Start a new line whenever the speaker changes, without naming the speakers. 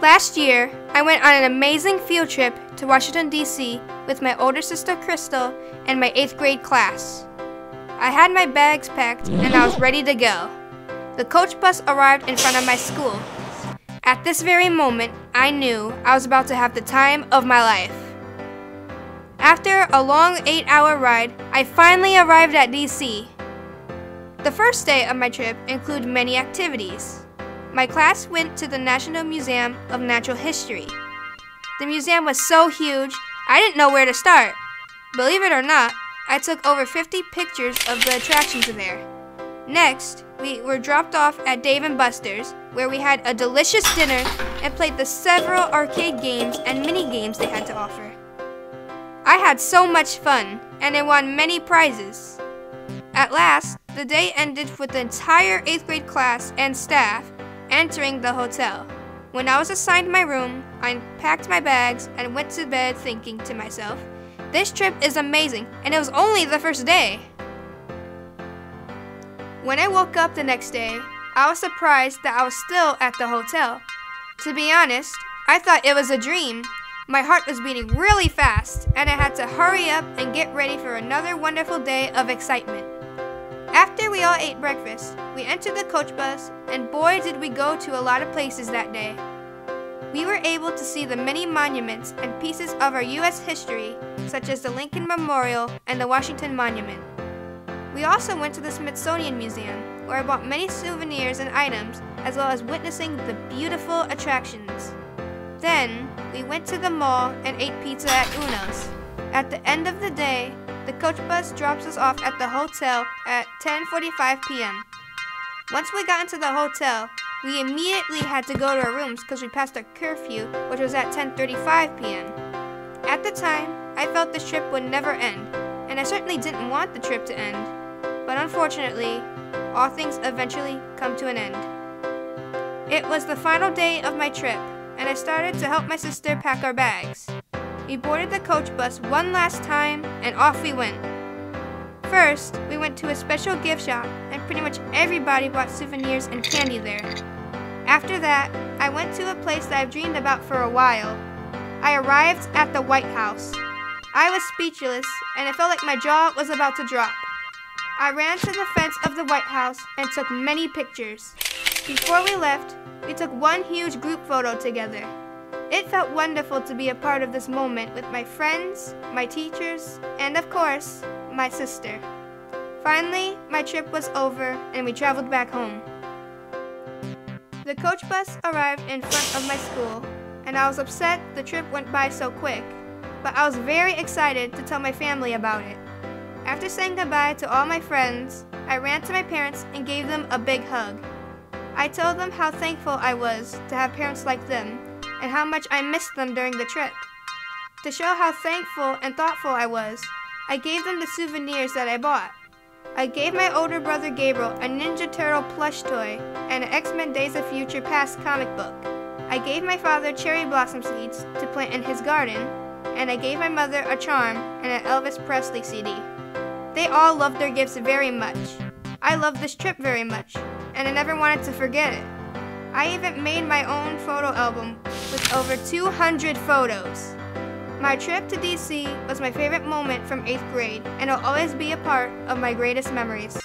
Last year, I went on an amazing field trip to Washington, D.C. with my older sister Crystal and my 8th grade class. I had my bags packed and I was ready to go. The coach bus arrived in front of my school. At this very moment, I knew I was about to have the time of my life. After a long 8-hour ride, I finally arrived at D.C. The first day of my trip included many activities. My class went to the National Museum of Natural History. The museum was so huge, I didn't know where to start. Believe it or not, I took over 50 pictures of the attractions there. Next, we were dropped off at Dave & Buster's, where we had a delicious dinner and played the several arcade games and mini games they had to offer. I had so much fun, and I won many prizes. At last, the day ended with the entire 8th grade class and staff entering the hotel. When I was assigned my room, I packed my bags and went to bed thinking to myself, this trip is amazing, and it was only the first day. When I woke up the next day, I was surprised that I was still at the hotel. To be honest, I thought it was a dream. My heart was beating really fast, and I had to hurry up and get ready for another wonderful day of excitement. After we all ate breakfast, we entered the coach bus, and boy did we go to a lot of places that day. We were able to see the many monuments and pieces of our U.S. history, such as the Lincoln Memorial and the Washington Monument. We also went to the Smithsonian Museum, where I bought many souvenirs and items, as well as witnessing the beautiful attractions. Then, we went to the mall and ate pizza at Uno's. At the end of the day, the coach bus drops us off at the hotel at 10:45 p.m. Once we got into the hotel, we immediately had to go to our rooms because we passed our curfew, which was at 10:35 p.m. At the time, I felt this trip would never end, and I certainly didn't want the trip to end. But unfortunately, all things eventually come to an end. It was the final day of my trip, and I started to help my sister pack our bags. We boarded the coach bus one last time, and off we went. First, we went to a special gift shop, and pretty much everybody bought souvenirs and candy there. After that, I went to a place that I've dreamed about for a while. I arrived at the White House. I was speechless, and it felt like my jaw was about to drop. I ran to the fence of the White House and took many pictures. Before we left, we took one huge group photo together. It felt wonderful to be a part of this moment with my friends, my teachers, and of course, my sister. Finally, my trip was over and we traveled back home. The coach bus arrived in front of my school, and I was upset the trip went by so quick, but I was very excited to tell my family about it. After saying goodbye to all my friends, I ran to my parents and gave them a big hug. I told them how thankful I was to have parents like them, and how much I missed them during the trip. To show how thankful and thoughtful I was, I gave them the souvenirs that I bought. I gave my older brother Gabriel a Ninja Turtle plush toy and an X-Men Days of Future Past comic book. I gave my father cherry blossom seeds to plant in his garden, and I gave my mother a charm and an Elvis Presley CD. They all loved their gifts very much. I loved this trip very much, and I never wanted to forget it. I even made my own photo album with over 200 photos. My trip to DC was my favorite moment from 8th grade, and it'll always be a part of my greatest memories.